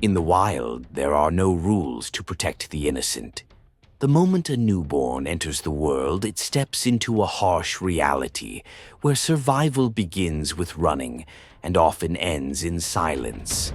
In the wild, there are no rules to protect the innocent. The moment a newborn enters the world, it steps into a harsh reality where survival begins with running and often ends in silence.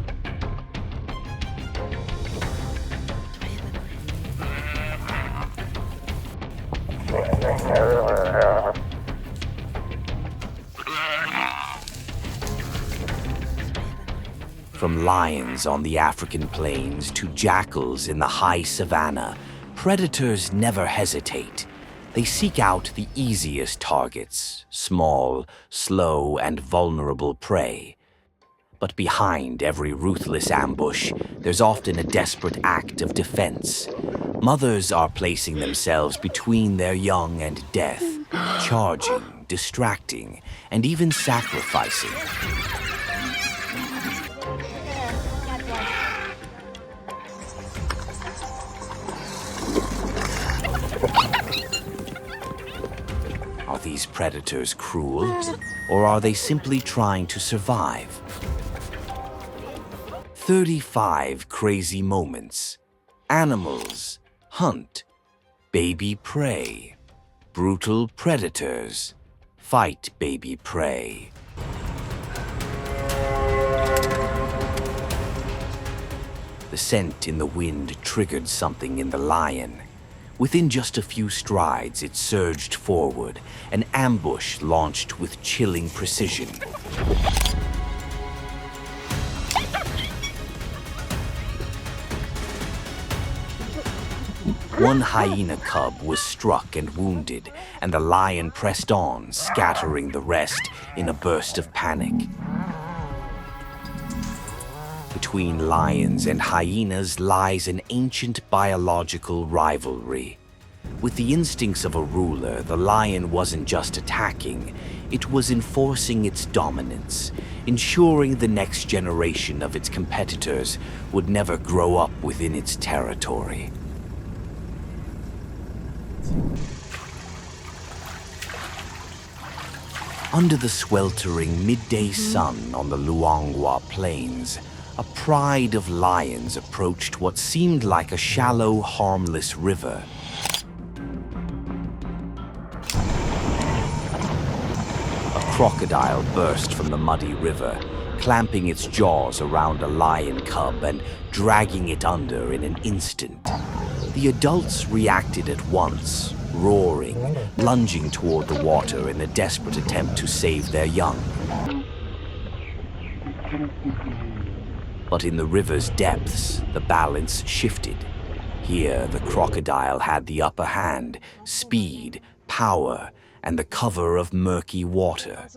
From lions on the African plains to jackals in the high savanna, predators never hesitate. They seek out the easiest targets, small, slow, and vulnerable prey. But behind every ruthless ambush, there's often a desperate act of defense. Mothers are placing themselves between their young and death, charging, distracting, and even sacrificing. Are these predators cruel, or are they simply trying to survive? 35 crazy moments. Animals hunt, baby prey. Brutal predators fight baby prey. The scent in the wind triggered something in the lion. Within just a few strides, it surged forward, an ambush launched with chilling precision. One hyena cub was struck and wounded, and the lion pressed on, scattering the rest in a burst of panic. Between lions and hyenas lies an ancient biological rivalry. With the instincts of a ruler, the lion wasn't just attacking, it was enforcing its dominance, ensuring the next generation of its competitors would never grow up within its territory. Under the sweltering midday sun on the Luangwa plains, a pride of lions approached what seemed like a shallow, harmless river. A crocodile burst from the muddy river, clamping its jaws around a lion cub and dragging it under in an instant. The adults reacted at once, roaring, lunging toward the water in a desperate attempt to save their young. But in the river's depths, the balance shifted. Here, the crocodile had the upper hand, speed, power, and the cover of murky water.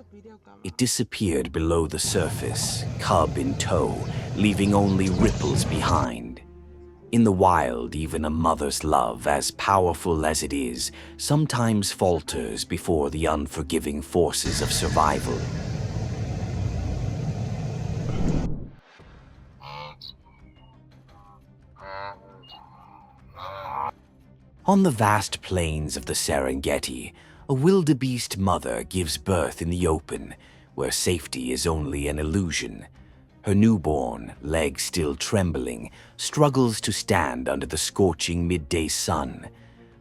It disappeared below the surface, cub in tow, leaving only ripples behind. In the wild, even a mother's love, as powerful as it is, sometimes falters before the unforgiving forces of survival. On the vast plains of the Serengeti, a wildebeest mother gives birth in the open, where safety is only an illusion. Her newborn, legs still trembling, struggles to stand under the scorching midday sun.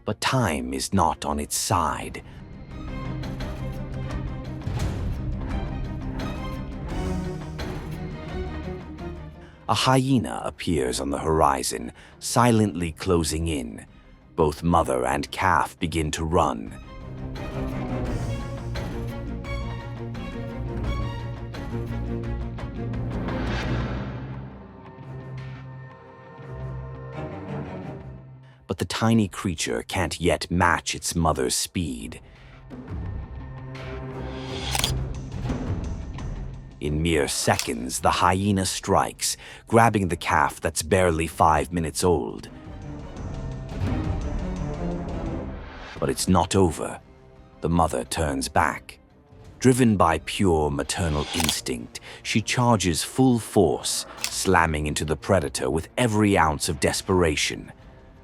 But time is not on its side. A hyena appears on the horizon, silently closing in. Both mother and calf begin to run. But the tiny creature can't yet match its mother's speed. In mere seconds, the hyena strikes, grabbing the calf that's barely 5 minutes old. But it's not over. The mother turns back. Driven by pure maternal instinct, she charges full force, slamming into the predator with every ounce of desperation.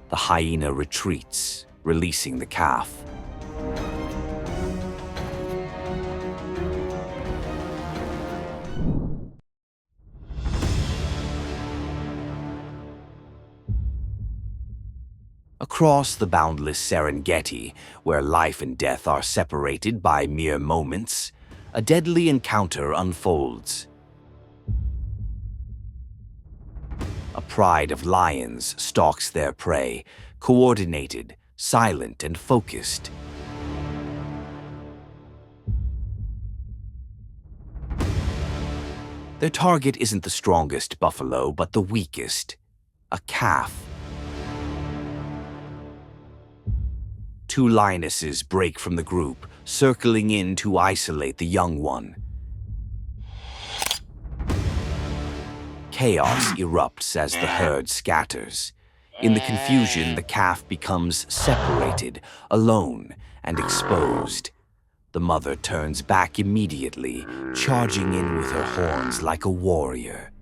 The hyena retreats, releasing the calf. Across the boundless Serengeti, where life and death are separated by mere moments, a deadly encounter unfolds. A pride of lions stalks their prey, coordinated, silent, and focused. Their target isn't the strongest buffalo, but the weakest, a calf. Two lionesses break from the group, circling in to isolate the young one. Chaos erupts as the herd scatters. In the confusion, the calf becomes separated, alone, and exposed. The mother turns back immediately, charging in with her horns like a warrior.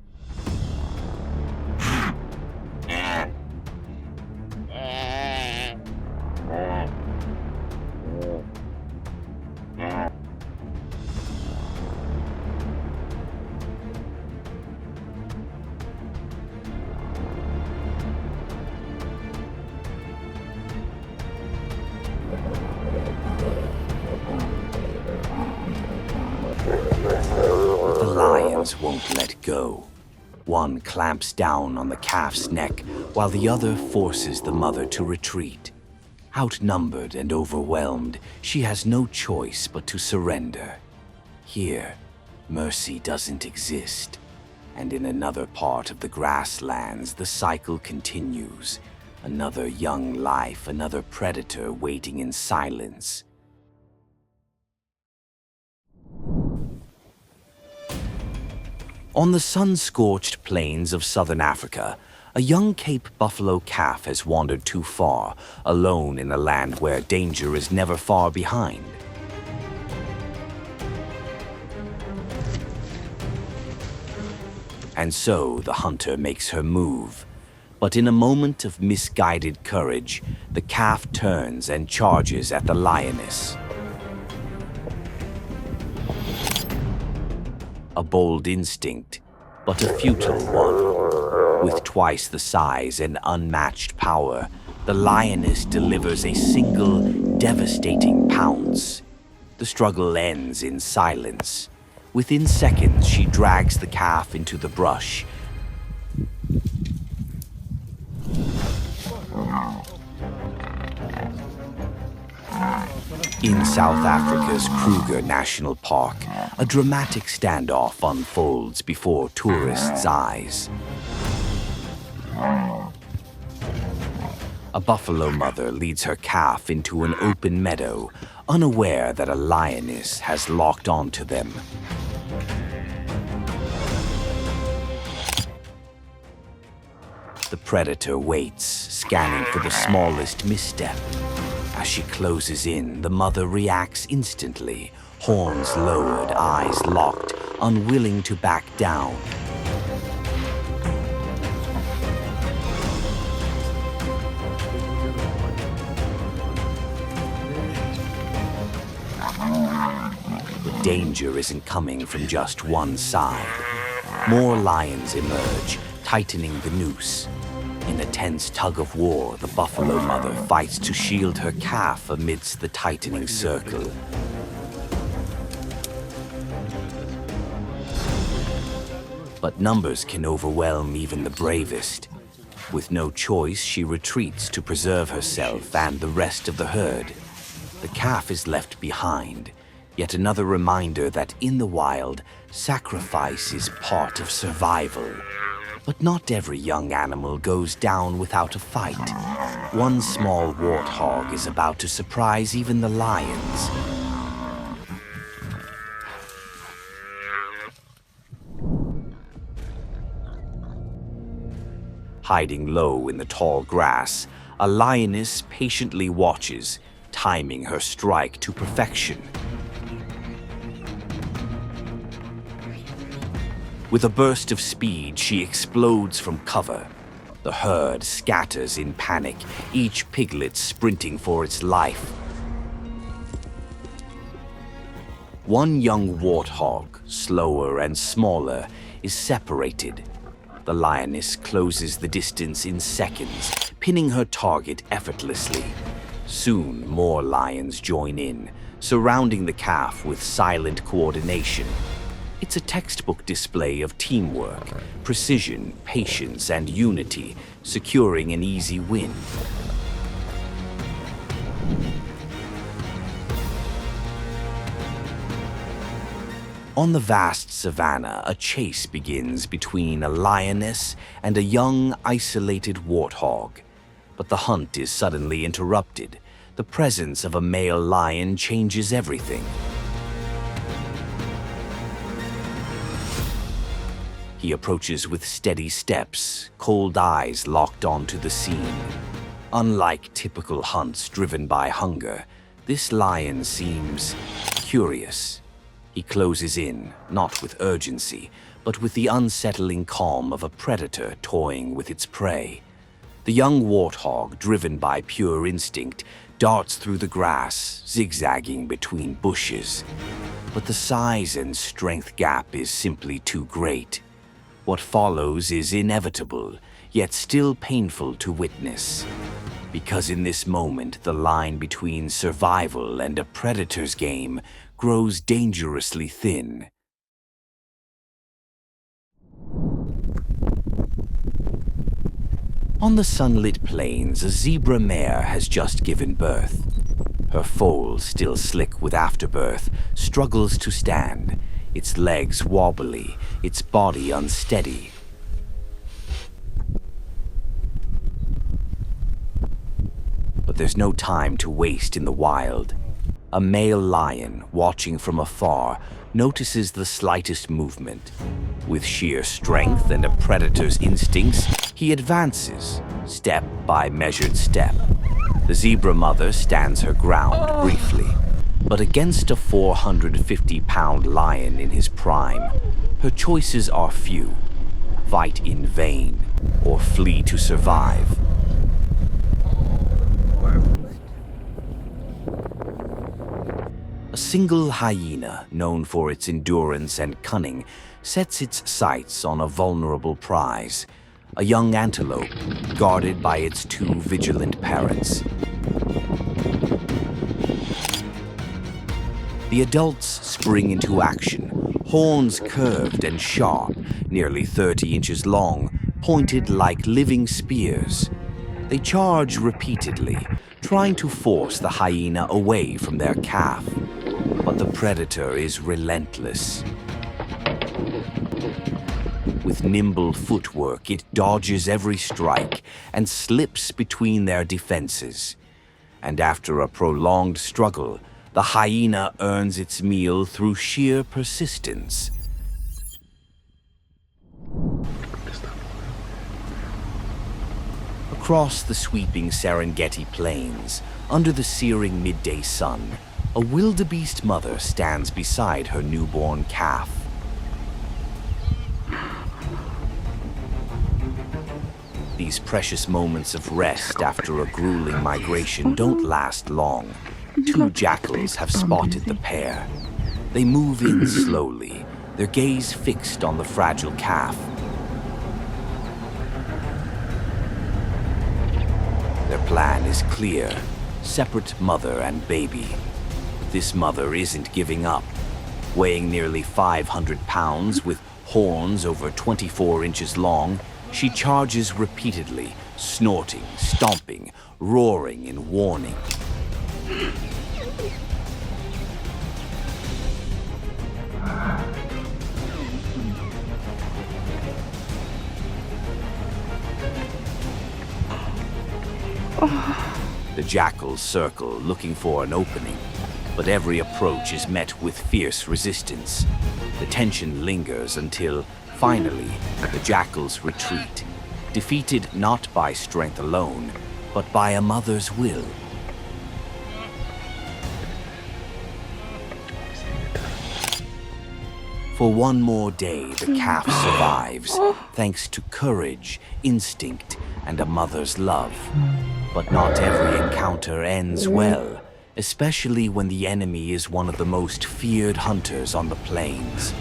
The lions won't let go. One clamps down on the calf's neck, while the other forces the mother to retreat. Outnumbered and overwhelmed, she has no choice but to surrender. Here, mercy doesn't exist. And in another part of the grasslands, the cycle continues. Another young life, another predator waiting in silence. On the sun-scorched plains of southern Africa, a young Cape buffalo calf has wandered too far, alone in a land where danger is never far behind. And so the hunter makes her move. But in a moment of misguided courage, the calf turns and charges at the lioness. A bold instinct, but a futile one. With twice the size and unmatched power, the lioness delivers a single, devastating pounce. The struggle ends in silence. Within seconds, she drags the calf into the brush. In South Africa's Kruger National Park, a dramatic standoff unfolds before tourists' eyes. A buffalo mother leads her calf into an open meadow, unaware that a lioness has locked onto them. The predator waits, scanning for the smallest misstep. As she closes in, the mother reacts instantly, horns lowered, eyes locked, unwilling to back down. The danger isn't coming from just one side. More lions emerge, tightening the noose. In a tense tug-of-war, the buffalo mother fights to shield her calf amidst the tightening circle. But numbers can overwhelm even the bravest. With no choice, she retreats to preserve herself and the rest of the herd. The calf is left behind, yet another reminder that in the wild, sacrifice is part of survival. But not every young animal goes down without a fight. One small warthog is about to surprise even the lions. Hiding low in the tall grass, a lioness patiently watches, timing her strike to perfection. With a burst of speed, she explodes from cover. The herd scatters in panic, each piglet sprinting for its life. One young warthog, slower and smaller, is separated. The lioness closes the distance in seconds, pinning her target effortlessly. Soon, more lions join in, surrounding the calf with silent coordination. It's a textbook display of teamwork, precision, patience, and unity, securing an easy win. On the vast savanna, a chase begins between a lioness and a young, isolated warthog. But the hunt is suddenly interrupted. The presence of a male lion changes everything. He approaches with steady steps, cold eyes locked onto the scene. Unlike typical hunts driven by hunger, this lion seems curious. He closes in, not with urgency, but with the unsettling calm of a predator toying with its prey. The young warthog, driven by pure instinct, darts through the grass, zigzagging between bushes. But the size and strength gap is simply too great. What follows is inevitable, yet still painful to witness. Because in this moment, the line between survival and a predator's game grows dangerously thin. On the sunlit plains, a zebra mare has just given birth. Her foal, still slick with afterbirth, struggles to stand, its legs wobbly, its body unsteady. But there's no time to waste in the wild. A male lion, watching from afar, notices the slightest movement. With sheer strength and a predator's instincts, he advances, step by measured step. The zebra mother stands her ground briefly, but against a 450-pound lion in his prime, her choices are few: fight in vain or flee to survive. A single hyena, known for its endurance and cunning, sets its sights on a vulnerable prize, a young antelope guarded by its two vigilant parents. The adults spring into action, horns curved and sharp, nearly 30 inches long, pointed like living spears. They charge repeatedly, trying to force the hyena away from their calf. But the predator is relentless. With nimble footwork, it dodges every strike and slips between their defenses. And after a prolonged struggle, the hyena earns its meal through sheer persistence. Across the sweeping Serengeti plains, under the searing midday sun, a wildebeest mother stands beside her newborn calf. These precious moments of rest after a grueling migration don't last long. Two jackals have spotted the pair. They move in slowly, their gaze fixed on the fragile calf. Their plan is clear: separate mother and baby. This mother isn't giving up. Weighing nearly 500 pounds with horns over 24 inches long, she charges repeatedly, snorting, stomping, roaring in warning. The jackals circle, looking for an opening, but every approach is met with fierce resistance. The tension lingers until, finally, the jackals retreat, defeated not by strength alone, but by a mother's will. For one more day, the calf survives, thanks to courage, instinct, and a mother's love. But not every encounter ends well, especially when the enemy is one of the most feared hunters on the plains.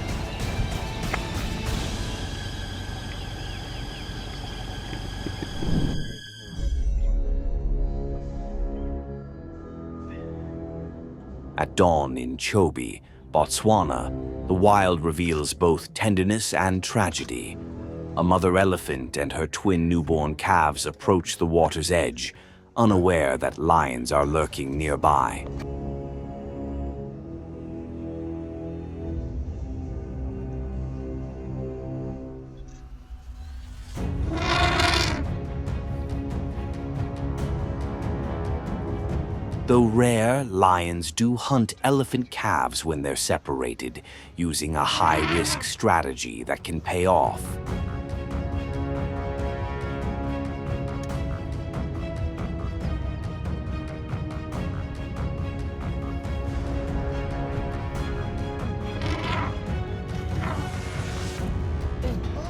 At dawn in Chobe, Botswana, the wild reveals both tenderness and tragedy. A mother elephant and her twin newborn calves approach the water's edge, unaware that lions are lurking nearby. Though rare, lions do hunt elephant calves when they're separated, using a high-risk strategy that can pay off.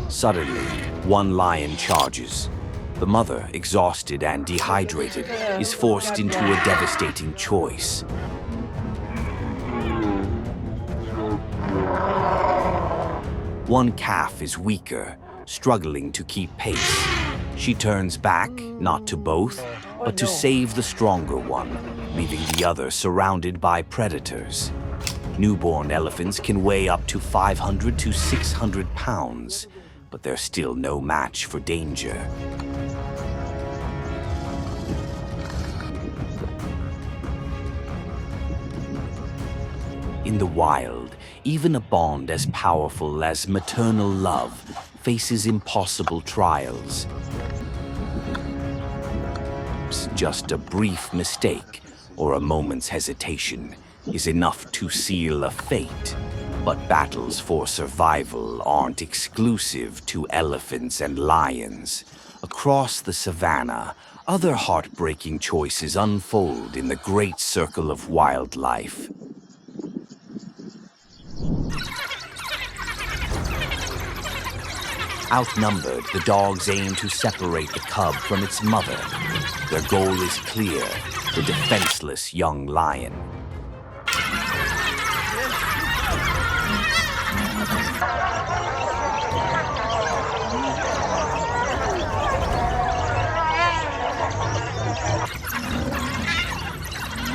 Suddenly, one lion charges. The mother, exhausted and dehydrated, is forced into a devastating choice. One calf is weaker, struggling to keep pace. She turns back, not to both, but to save the stronger one, leaving the other surrounded by predators. Newborn elephants can weigh up to 500 to 600 pounds, but they're still no match for danger. In the wild, even a bond as powerful as maternal love faces impossible trials. Just a brief mistake or a moment's hesitation is enough to seal a fate. But battles for survival aren't exclusive to elephants and lions. Across the savanna, other heartbreaking choices unfold in the great circle of wildlife. Outnumbered, the dogs aim to separate the cub from its mother. Their goal is clear: the defenseless young lion.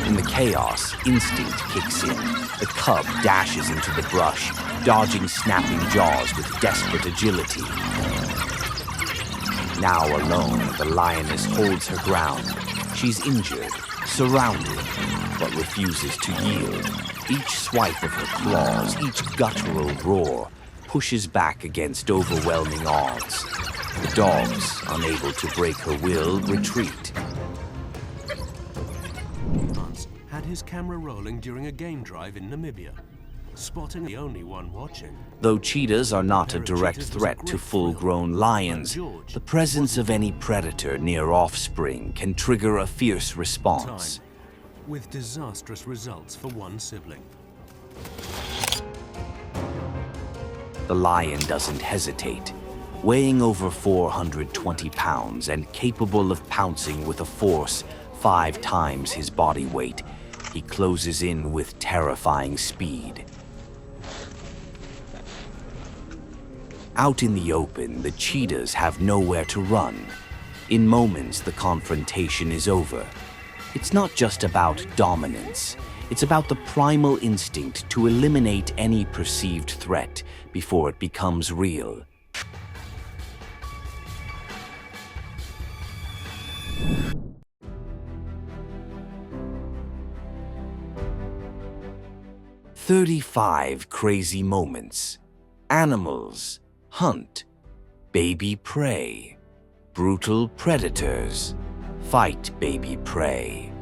In the chaos, instinct kicks in. The cub dashes into the brush, dodging snapping jaws with desperate agility. Now alone, the lioness holds her ground. She's injured, surrounded, but refuses to yield. Each swipe of her claws, each guttural roar, pushes back against overwhelming odds. The dogs, unable to break her will, retreat. Had his camera rolling during a game drive in Namibia, spotting the only one watching. Though cheetahs are not a direct threat to full-grown lions, the presence of any predator near offspring can trigger a fierce response. With disastrous results for one sibling. The lion doesn't hesitate. Weighing over 420 pounds and capable of pouncing with a force 5 times his body weight, he closes in with terrifying speed. Out in the open, the cheetahs have nowhere to run. In moments, the confrontation is over. It's not just about dominance. It's about the primal instinct to eliminate any perceived threat before it becomes real. "35 crazy moments. Animals hunt. Baby prey. Brutal predators fight baby prey."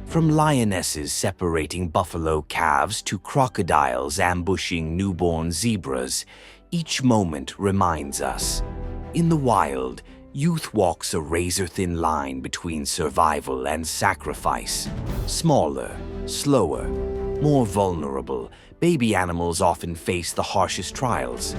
From lionesses separating buffalo calves to crocodiles ambushing newborn zebras, each moment reminds us, in the wild, youth walks a razor-thin line between survival and sacrifice. Smaller, slower, more vulnerable, baby animals often face the harshest trials.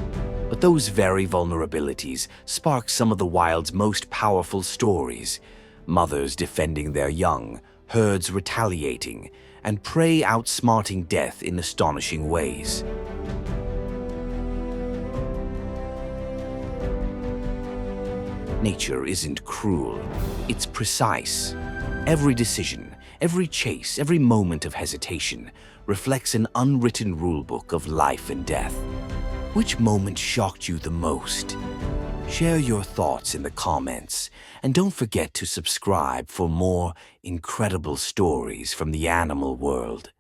But those very vulnerabilities spark some of the wild's most powerful stories. Mothers defending their young, herds retaliating, and prey outsmarting death in astonishing ways. Nature isn't cruel, it's precise. Every decision, Every chase, every moment of hesitation reflects an unwritten rulebook of life and death. Which moment shocked you the most? Share your thoughts in the comments, and don't forget to subscribe for more incredible stories from the animal world.